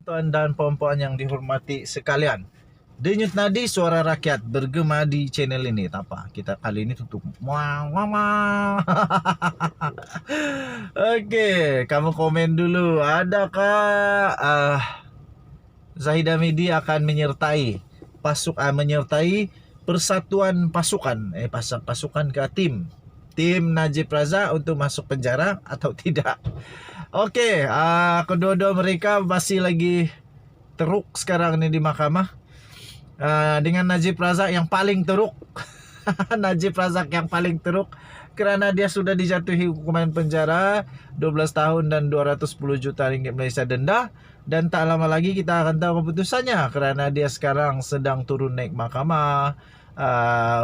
Tuan dan puan-puan yang dihormati sekalian, denyut nadi suara rakyat bergema di channel ini. Tak apa, kita kali ini tutup. Oke, kamu komen dulu. Adakah Zahidah Midi akan menyertai persatuan pasukan pasukan ke tim Najib Razak untuk masuk penjara atau tidak? Oke, kedua-dua mereka masih lagi teruk sekarang ini di mahkamah. Dengan Najib Razak yang paling teruk. Najib Razak yang paling teruk kerana dia sudah dijatuhi hukuman penjara 12 tahun dan 210 juta ringgit Malaysia denda, dan tak lama lagi kita akan tahu keputusannya kerana dia sekarang sedang turun naik mahkamah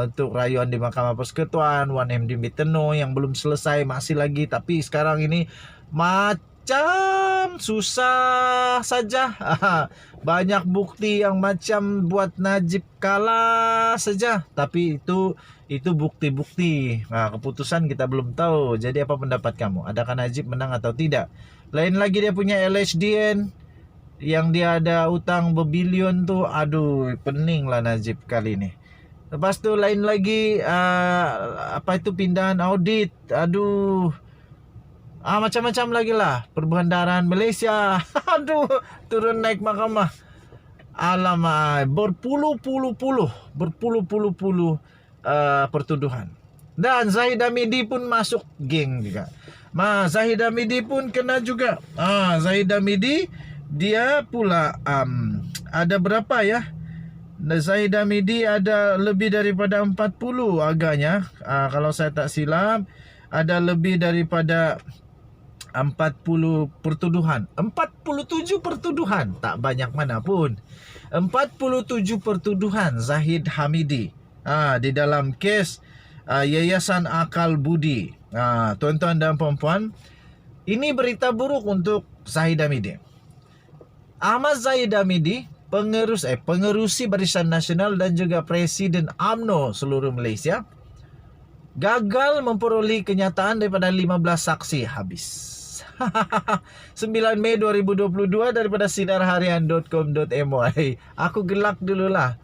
untuk rayuan di Mahkamah Persekutuan 1MD Miteno yang belum selesai masih lagi, tapi sekarang ini macam susah saja. Banyak bukti yang macam buat Najib kalah saja, tapi itu bukti-bukti. Keputusan kita belum tahu. Jadi apa pendapat kamu? Adakah Najib menang atau tidak? Lain lagi dia punya LHDN yang dia ada utang berbilion tu. Aduh, pening lah Najib kali ni. Lepas tu lain lagi pindahan audit. Aduh, macam-macam lagi lah. Perbendaharaan Malaysia. Aduh, turun naik mahkamah. Alamak, berpuluh-puluh pertuduhan. Dan Zahidah Midi pun masuk geng juga. Zahidah Midi pun kena juga. Zahidah Midi dia pula ada berapa ya? Zahidah Midi ada lebih daripada 40 agaknya. Kalau saya tak silap, ada lebih daripada 40 pertuduhan. 47 pertuduhan. Tak banyak mana pun. 47 pertuduhan Zahid Hamidi di dalam kes Yayasan Akal Budi. Tuan-tuan dan puan-puan, ini berita buruk untuk Zahidah Midi. Ahmad Zahidah Midi, pengerusi Barisan Nasional dan juga Presiden UMNO seluruh Malaysia, gagal memperoleh kenyataan daripada 15 saksi habis. 9 Mei 2022 daripada sinarharian.com.my. Aku gelak dululah.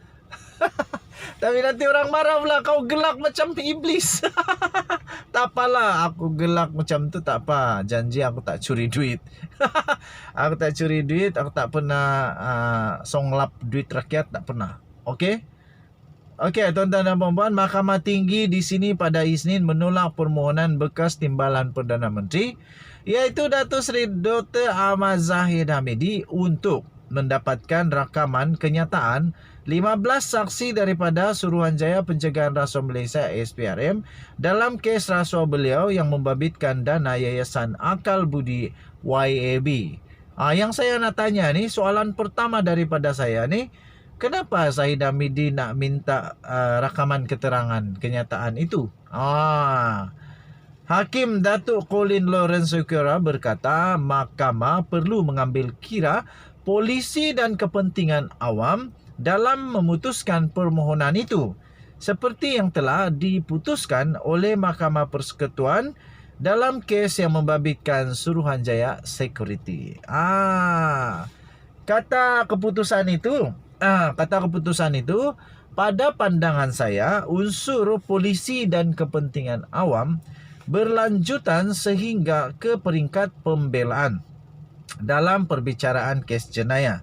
Tapi nanti orang marah pula, kau gelak macam iblis. Tak apalah, aku gelak macam tu tak apa. Janji aku tak curi duit. Aku tak curi duit, aku tak pernah songlap duit rakyat, tak pernah. Okey? Okey, tuan-tuan dan puan-puan, Mahkamah Tinggi di sini pada Isnin menolak permohonan bekas timbalan Perdana Menteri, iaitu Datuk Seri Dr. Ahmad Zahidah Midi untuk mendapatkan rakaman kenyataan 15 saksi daripada Suruhanjaya Pencegahan Rasuah Malaysia SPRM dalam kes rasuah beliau yang membabitkan dana Yayasan Akal Budi YAB. Yang saya nak tanya ni, soalan pertama daripada saya ni, kenapa Zahidah Midi nak minta rakaman keterangan kenyataan itu? Hakim Datuk Colin Lawrence Sukura berkata mahkamah perlu mengambil kira polisi dan kepentingan awam dalam memutuskan permohonan itu, seperti yang telah diputuskan oleh Mahkamah Persekutuan dalam kes yang membabitkan Suruhanjaya Security. Kata keputusan itu, pada pandangan saya, unsur polisi dan kepentingan awam berlanjutan sehingga ke peringkat pembelaan dalam perbicaraan kes jenayah.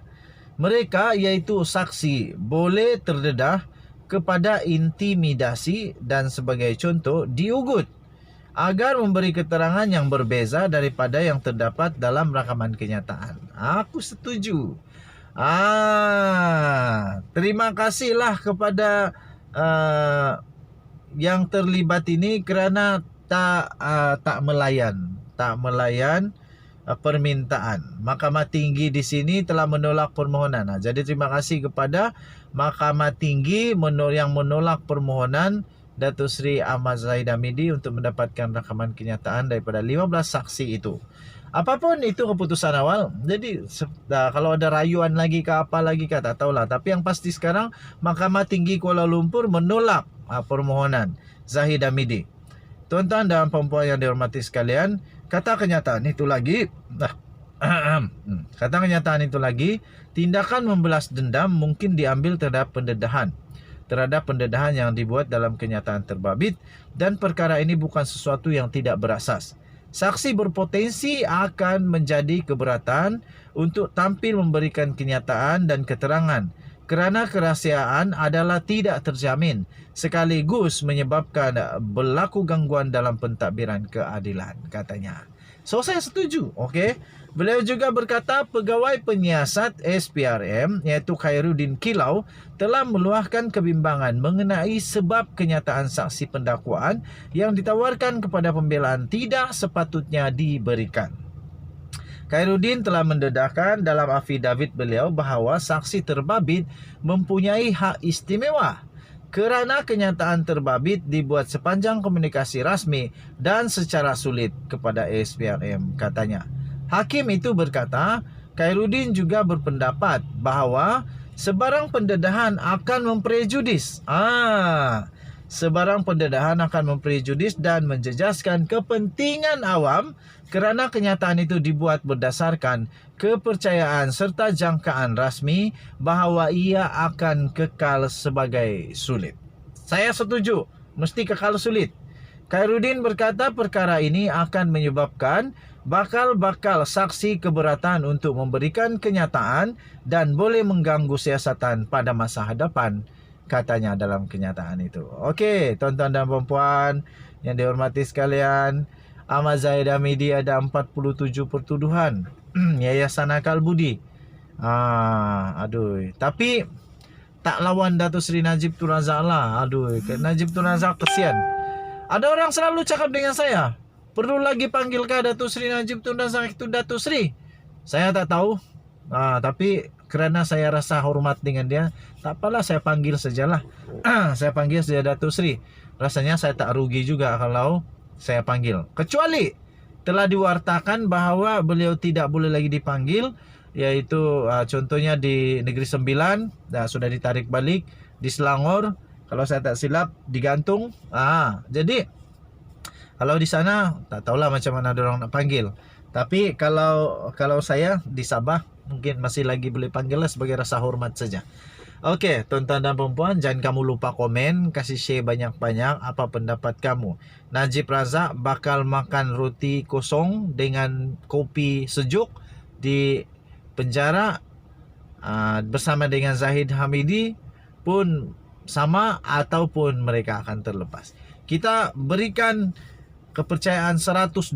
Mereka iaitu saksi boleh terdedah kepada intimidasi dan sebagai contoh diugut agar memberi keterangan yang berbeza daripada yang terdapat dalam rakaman kenyataan. Aku setuju. Terima kasihlah kepada yang terlibat ini kerana tak melayan permintaan. Mahkamah Tinggi di sini telah menolak permohonan. Jadi terima kasih kepada Mahkamah Tinggi yang menolak permohonan Datuk Seri Ahmad Zahidah Midi untuk mendapatkan rakaman kenyataan daripada 15 saksi itu. Apapun itu keputusan awal. Jadi kalau ada rayuan lagi ke apa lagi ke tak tahulah. Tapi yang pasti sekarang Mahkamah Tinggi Kuala Lumpur menolak permohonan Zahidah Midi. Tuan-tuan dan puan-puan yang dihormati sekalian, kata kenyataan itu lagi Kata kenyataan itu lagi, tindakan membalas dendam mungkin diambil terhadap pendedahan yang dibuat dalam kenyataan terbabit, dan perkara ini bukan sesuatu yang tidak berasas. Saksi berpotensi akan menjadi keberatan untuk tampil memberikan kenyataan dan keterangan kerana kerahsiaan adalah tidak terjamin, sekaligus menyebabkan berlaku gangguan dalam pentadbiran keadilan, katanya. So saya setuju, okey. Beliau juga berkata pegawai penyiasat SPRM iaitu Khairuddin Kilau telah meluahkan kebimbangan mengenai sebab kenyataan saksi pendakwaan yang ditawarkan kepada pembelaan tidak sepatutnya diberikan. Khairuddin telah mendedahkan dalam afidavit beliau bahawa saksi terbabit mempunyai hak istimewa kerana kenyataan terbabit dibuat sepanjang komunikasi rasmi dan secara sulit kepada SPRM, katanya. Hakim itu berkata, Khairuddin juga berpendapat bahawa sebarang pendedahan akan memprejudis. Sebarang pendedahan akan memprejudis dan menjejaskan kepentingan awam kerana kenyataan itu dibuat berdasarkan kepercayaan serta jangkaan rasmi bahawa ia akan kekal sebagai sulit. Saya setuju, mesti kekal sulit. Khairuddin berkata perkara ini akan menyebabkan bakal saksi keberatan untuk memberikan kenyataan dan boleh mengganggu siasatan pada masa hadapan, katanya dalam kenyataan itu. Okey, tuan-tuan dan puan-puan yang dihormati sekalian, Ahmad Zahid Hamidi ada 47 pertuduhan Yayasan Akal Budi. Tapi tak lawan Datuk Seri Najib Tun Razak lah. Najib Tun Razak kesian. Ada orang selalu cakap dengan saya, perlu lagi panggilkah Datuk Seri Najib Tun Razak itu Datuk Seri? Saya tak tahu. Tapi kerana saya rasa hormat dengan dia, tak apalah, saya panggil sajalah. Saya panggil saja Datuk Seri. Rasanya saya tak rugi juga kalau saya panggil. Kecuali telah diwartakan bahawa beliau tidak boleh lagi dipanggil, iaitu contohnya di Negeri Sembilan sudah ditarik balik, di Selangor kalau saya tak silap digantung. Jadi kalau di sana tak tahulah macam mana orang nak panggil. Tapi kalau saya di Sabah mungkin masih lagi boleh panggil lah sebagai rasa hormat saja. Okey, tuan-tuan dan puan-puan, jangan kamu lupa komen, kasih share banyak-banyak apa pendapat kamu. Najib Razak bakal makan roti kosong dengan kopi sejuk di penjara bersama dengan Zahid Hamidi pun sama, ataupun mereka akan terlepas. Kita berikan kepercayaan 120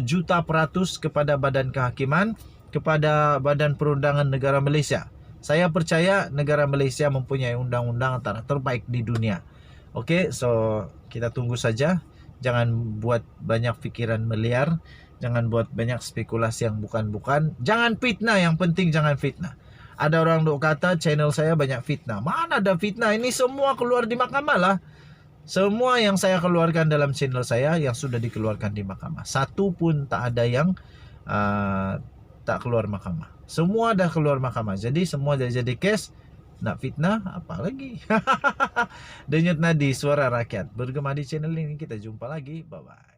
juta % kepada Badan Kehakiman, kepada Badan Perundangan Negara Malaysia. Saya percaya negara Malaysia mempunyai undang-undang antara terbaik di dunia. Okey, so kita tunggu saja. Jangan buat banyak fikiran meliar, jangan buat banyak spekulasi yang bukan-bukan. Jangan fitnah, yang penting jangan fitnah. Ada orang duk kata channel saya banyak fitnah. Mana ada fitnah? Ini semua keluar di mahkamah lah. Semua yang saya keluarkan dalam channel saya yang sudah dikeluarkan di mahkamah. Satu pun tak ada yang tak keluar mahkamah. Semua dah keluar mahkamah. Jadi semua jadi kes. Nak fitnah apa lagi? Denyut nadi suara rakyat bergema di channel ini. Kita jumpa lagi. Bye bye.